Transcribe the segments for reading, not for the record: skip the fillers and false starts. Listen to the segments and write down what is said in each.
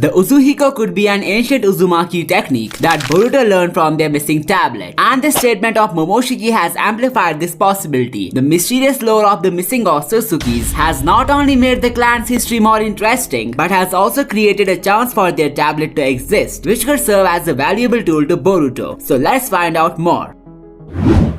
The Uzuhiko could be an ancient Uzumaki technique that Boruto learned from their missing tablet, and the statement of Momoshiki has amplified this possibility. The mysterious lore of the missing otsutsukis has not only made the clan's history more interesting, but has also created a chance for their tablet to exist, which could serve as a valuable tool to Boruto. So let's find out more.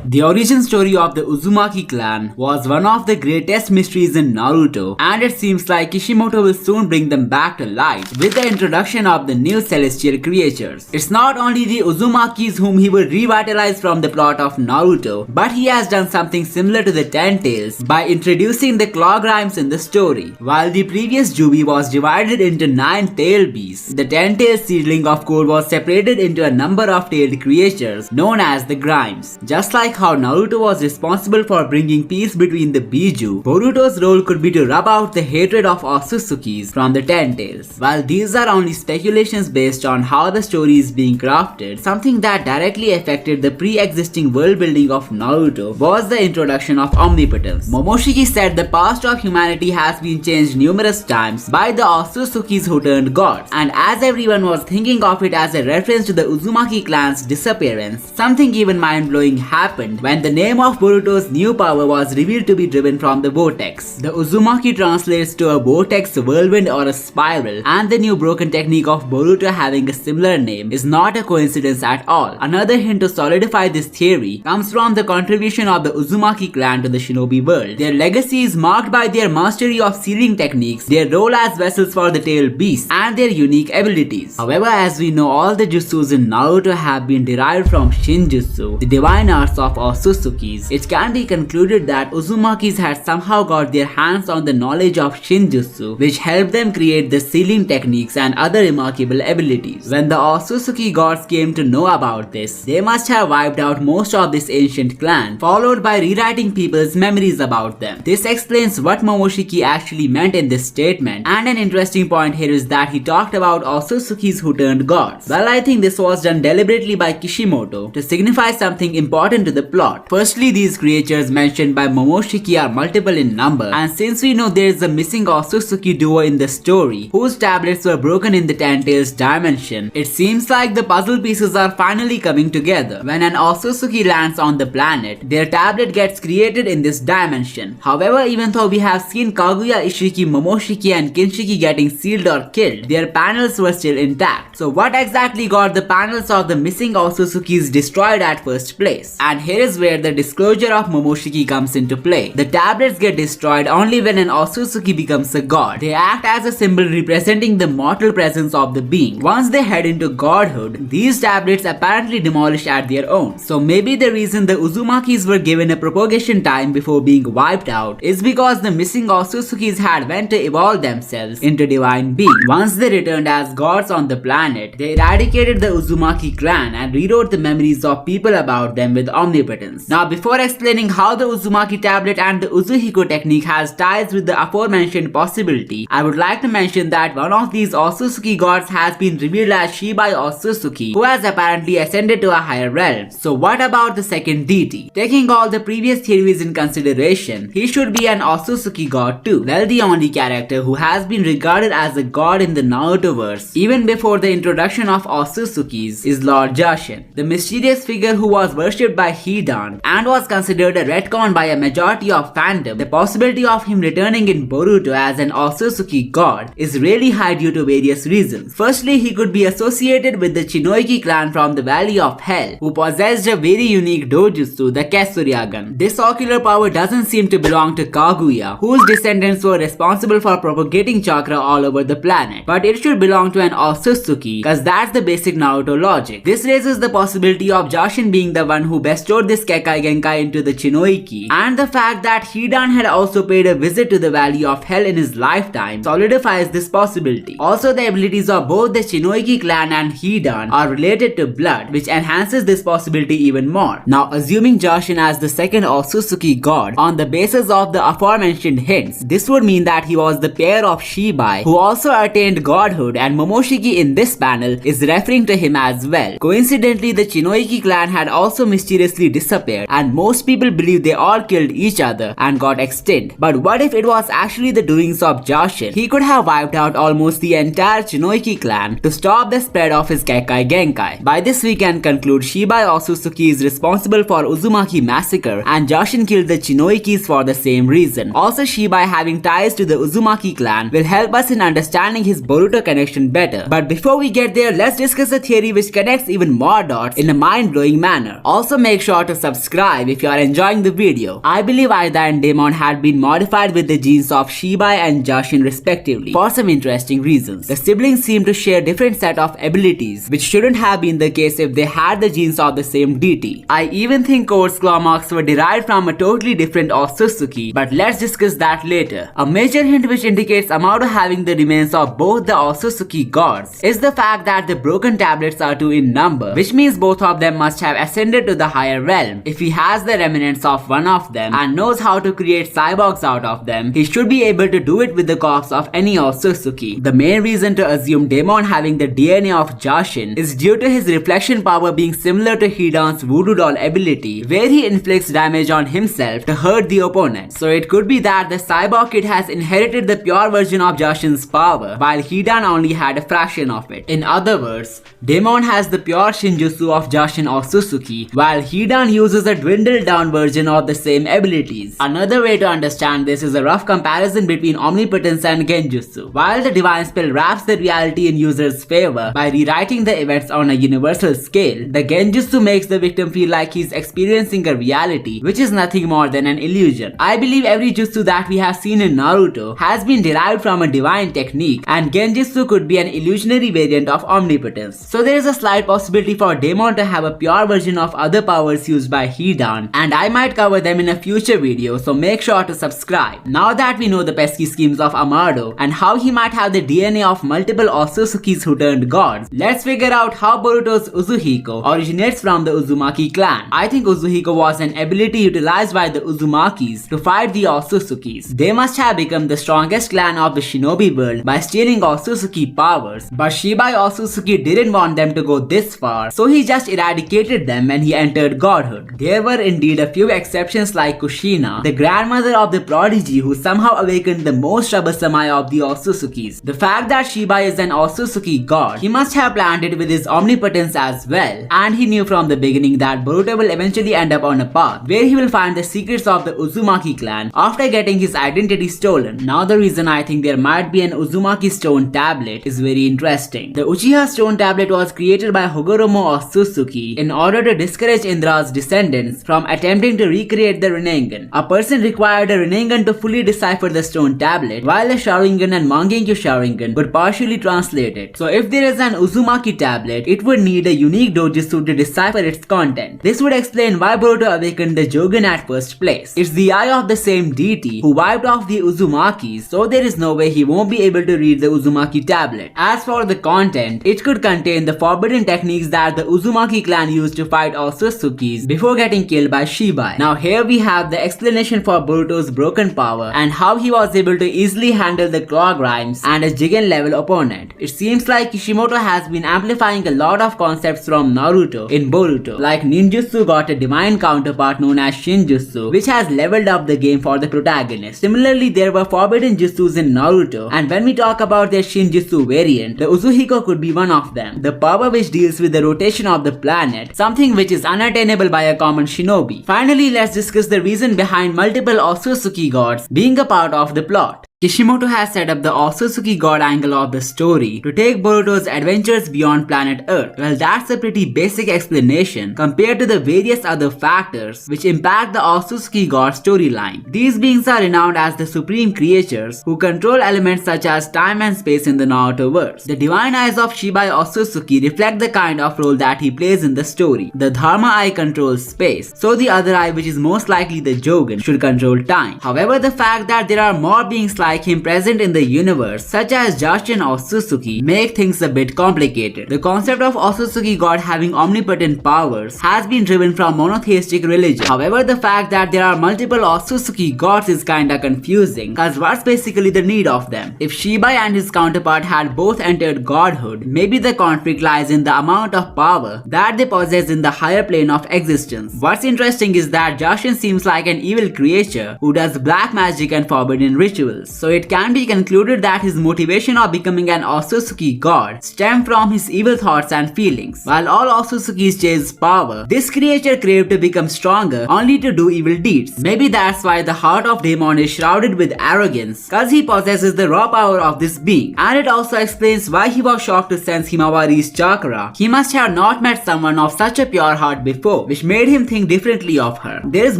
The origin story of the Uzumaki clan was one of the greatest mysteries in Naruto, and it seems like Kishimoto will soon bring them back to light with the introduction of the new celestial creatures. It's not only the Uzumakis whom he will revitalize from the plot of Naruto, but he has done something similar to the Ten Tails by introducing the claw grimes in the story. While the previous Jubi was divided into 9 tail beasts, the Ten-tailed seedling of course was separated into a number of tailed creatures known as the grimes. Just like how Naruto was responsible for bringing peace between the Biju, Boruto's role could be to rub out the hatred of Otsutsukis from the Ten Tails. While these are only speculations based on how the story is being crafted, something that directly affected the pre-existing world building of Naruto was the introduction of Omnipotence. Momoshiki said the past of humanity has been changed numerous times by the Otsutsukis who turned gods, and as everyone was thinking of it as a reference to the Uzumaki clan's disappearance, something even mind-blowing happened when the name of Boruto's new power was revealed to be driven from the vortex. The Uzumaki translates to a vortex, whirlwind or a spiral, and the new broken technique of Boruto having a similar name is not a coincidence at all. Another hint to solidify this theory comes from the contribution of the Uzumaki clan to the shinobi world. Their legacy is marked by their mastery of sealing techniques, their role as vessels for the tailed beasts, and their unique abilities. However, as we know, all the jutsus in Naruto have been derived from Shinjutsu, the divine arts of Otsutsukis. It can be concluded that Uzumakis had somehow got their hands on the knowledge of Shinjutsu, which helped them create the sealing techniques and other remarkable abilities. When the Otsutsuki gods came to know about this, they must have wiped out most of this ancient clan, followed by rewriting people's memories about them. This explains what Momoshiki actually meant in this statement, and an interesting point here is that he talked about Otsutsukis who turned gods. Well, I think this was done deliberately by Kishimoto to signify something important to the plot. Firstly, these creatures mentioned by Momoshiki are multiple in number, and since we know there is a missing Otsutsuki duo in the story whose tablets were broken in the Ten Tails dimension, it seems like the puzzle pieces are finally coming together. When an Otsutsuki lands on the planet, their tablet gets created in this dimension. However, even though we have seen Kaguya, Ishiki, Momoshiki and Kinshiki getting sealed or killed, their panels were still intact. So what exactly got the panels of the missing Otsutsukis destroyed at first place? And here is where the disclosure of Momoshiki comes into play. The tablets get destroyed only when an Otsutsuki becomes a god. They act as a symbol representing the mortal presence of the being. Once they head into godhood, these tablets apparently demolish at their own. So maybe the reason the Uzumakis were given a propagation time before being wiped out is because the missing Otsutsukis had went to evolve themselves into divine beings. Once they returned as gods on the planet, they eradicated the Uzumaki clan and rewrote the memories of people about them with Omnipotence. Now, before explaining how the Uzumaki tablet and the Uzuhiko technique has ties with the aforementioned possibility, I would like to mention that one of these Otsutsuki gods has been revealed as Shibai Otsutsuki, who has apparently ascended to a higher realm. So what about the second deity? Taking all the previous theories in consideration, he should be an Otsutsuki god too. Well, the only character who has been regarded as a god in the Narutoverse, even before the introduction of Otsutsukis, is Lord Jashin, the mysterious figure who was worshipped by Hidan and was considered a retcon by a majority of fandom. The possibility of him returning in Boruto as an Otsutsuki god is really high due to various reasons. Firstly, he could be associated with the Chinoiki clan from the Valley of Hell, who possessed a very unique dojutsu, the Kessuryagan. This ocular power doesn't seem to belong to Kaguya, whose descendants were responsible for propagating chakra all over the planet, but it should belong to an Otsutsuki, cause that's the basic Naruto logic. This raises the possibility of Jashin being the one who bestowed this Kekai Genkai into the Chinoiki, and the fact that Hidan had also paid a visit to the Valley of Hell in his lifetime solidifies this possibility. Also, the abilities of both the Chinoiki clan and Hidan are related to blood, which enhances this possibility even more. Now, assuming Jashin as the second Otsutsuki god on the basis of the aforementioned hints, this would mean that he was the pair of Shibai who also attained godhood, and Momoshiki in this panel is referring to him as well. Coincidentally, the Chinoiki clan had also mysteriously disappeared, and most people believe they all killed each other and got extinct. But what if it was actually the doings of Jashin? He could have wiped out almost the entire Shinoiki clan to stop the spread of his Kekkai Genkai. By this we can conclude Shibai Otsutsuki is responsible for Uzumaki massacre and Jashin killed the Shinoikis for the same reason. Also, Shibai having ties to the Uzumaki clan will help us in understanding his Boruto connection better. But before we get there, let's discuss a theory which connects even more dots in a mind-blowing manner. Also, make sure to subscribe if you are enjoying the video. I believe Aida and Daemon had been modified with the genes of Shibai and Jashin respectively for some interesting reasons. The siblings seem to share different set of abilities, which shouldn't have been the case if they had the genes of the same deity. I even think Court's claw marks were derived from a totally different Otsutsuki, but let's discuss that later. A major hint which indicates Amado having the remains of both the Otsutsuki gods is the fact that the broken tablets are 2 in number, which means both of them must have ascended to the higher realm. If he has the remnants of one of them and knows how to create cyborgs out of them, he should be able to do it with the corpse of any Otsutsuki. The main reason to assume Daemon having the DNA of Jashin is due to his reflection power being similar to Hidan's voodoo doll ability, where he inflicts damage on himself to hurt the opponent. So it could be that the cyborg kid has inherited the pure version of Jashin's power, while Hidan only had a fraction of it. In other words, Daemon has the pure Shinjutsu of Jashin Otsutsuki, while Hidan uses a dwindled down version of the same abilities. Another way to understand this is a rough comparison between Omnipotence and Genjutsu. While the divine spell wraps the reality in user's favor by rewriting the events on a universal scale, the Genjutsu makes the victim feel like he's experiencing a reality which is nothing more than an illusion. I believe every jutsu that we have seen in Naruto has been derived from a divine technique, and Genjutsu could be an illusionary variant of Omnipotence. So there is a slight possibility for Daemon to have a pure version of other powers used by Hidan, and I might cover them in a future video, so make sure to subscribe. Now that we know the pesky schemes of Amado and how he might have the DNA of multiple Otsutsukis who turned gods, let's figure out how Boruto's Uzuhiko originates from the Uzumaki clan. I think Uzuhiko was an ability utilized by the Uzumakis to fight the Otsutsukis. They must have become the strongest clan of the shinobi world by stealing Otsutsuki powers, but Shibai Otsutsuki didn't want them to go this far, so he just eradicated them when he entered godhood. There were indeed a few exceptions like Kushina, the grandmother of the prodigy who somehow awakened the most troublesome eye of the Otsutsukis. The fact that Shibai is an Otsutsuki god, he must have planned it with his omnipotence as well, and he knew from the beginning that Boruto will eventually end up on a path where he will find the secrets of the Uzumaki clan after getting his identity stolen. Now the reason I think there might be an Uzumaki stone tablet is very interesting. The Uchiha stone tablet was created by Hogoromo Otsutsuki in order to discourage Indra's descendants from attempting to recreate the Rinnegan. A person required a Rinnegan to fully decipher the stone tablet, while a Sharingan and Mangekyo Sharingan would partially translate it. So if there is an Uzumaki tablet, it would need a unique dojutsu to decipher its content. This would explain why Boruto awakened the Jogan at first place. It's the eye of the same deity who wiped off the Uzumakis, so there is no way he won't be able to read the Uzumaki tablet. As for the content, it could contain the forbidden techniques that the Uzumaki clan used to fight Otsutsukis before getting killed by Shibai. Now here we have the explanation for Boruto's broken power and how he was able to easily handle the Claw Grimes and a Jigen level opponent. It seems like Kishimoto has been amplifying a lot of concepts from Naruto in Boruto, like ninjutsu got a divine counterpart known as Shinjutsu, which has leveled up the game for the protagonist. Similarly, there were forbidden jutsus in Naruto, and when we talk about their Shinjutsu variant, the Uzuhiko could be one of them. The power which deals with the rotation of the planet, something which is unattainable by a common shinobi. Finally, let's discuss the reason behind multiple Otsutsuki gods being a part of the plot. Kishimoto has set up the Otsutsuki god angle of the story to take Boruto's adventures beyond planet Earth. Well, that's a pretty basic explanation compared to the various other factors which impact the Otsutsuki god storyline. These beings are renowned as the supreme creatures who control elements such as time and space in the Narutoverse. The divine eyes of Shibai Otsutsuki reflect the kind of role that he plays in the story. The Dharma eye controls space, so the other eye, which is most likely the Jogan, should control time. However, the fact that there are more beings like like him present in the universe, such as Jashin or Otsutsuki, make things a bit complicated. The concept of Otsutsuki god having omnipotent powers has been driven from monotheistic religion. However, the fact that there are multiple Otsutsuki gods is kinda confusing, cause what's basically the need of them? If Shibai and his counterpart had both entered godhood, maybe the conflict lies in the amount of power that they possess in the higher plane of existence. What's interesting is that Jashin seems like an evil creature who does black magic and forbidden rituals, so it can be concluded that his motivation of becoming an Otsutsuki god stem from his evil thoughts and feelings. While all Otsutsukis chase power, this creature craved to become stronger only to do evil deeds. Maybe that's why the heart of Daemon is shrouded with arrogance, cause he possesses the raw power of this being. And it also explains why he was shocked to sense Himawari's chakra. He must have not met someone of such a pure heart before, which made him think differently of her. There is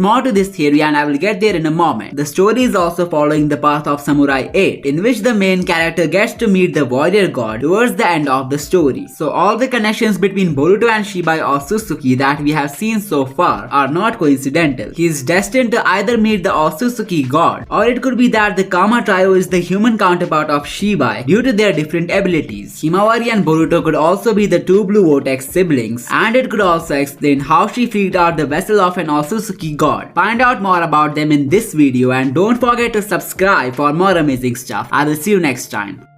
more to this theory and I will get there in a moment. The story is also following the path of Samurai 8, in which the main character gets to meet the warrior god towards the end of the story. So all the connections between Boruto and Shibai Otsutsuki that we have seen so far are not coincidental. He is destined to either meet the Otsutsuki god, or it could be that the Kama trio is the human counterpart of Shibai due to their different abilities. Himawari and Boruto could also be the two Blue Vortex siblings, and it could also explain how she freaked out the vessel of an Otsutsuki god. Find out more about them in this video and don't forget to subscribe for more amazing stuff. I will see you next time.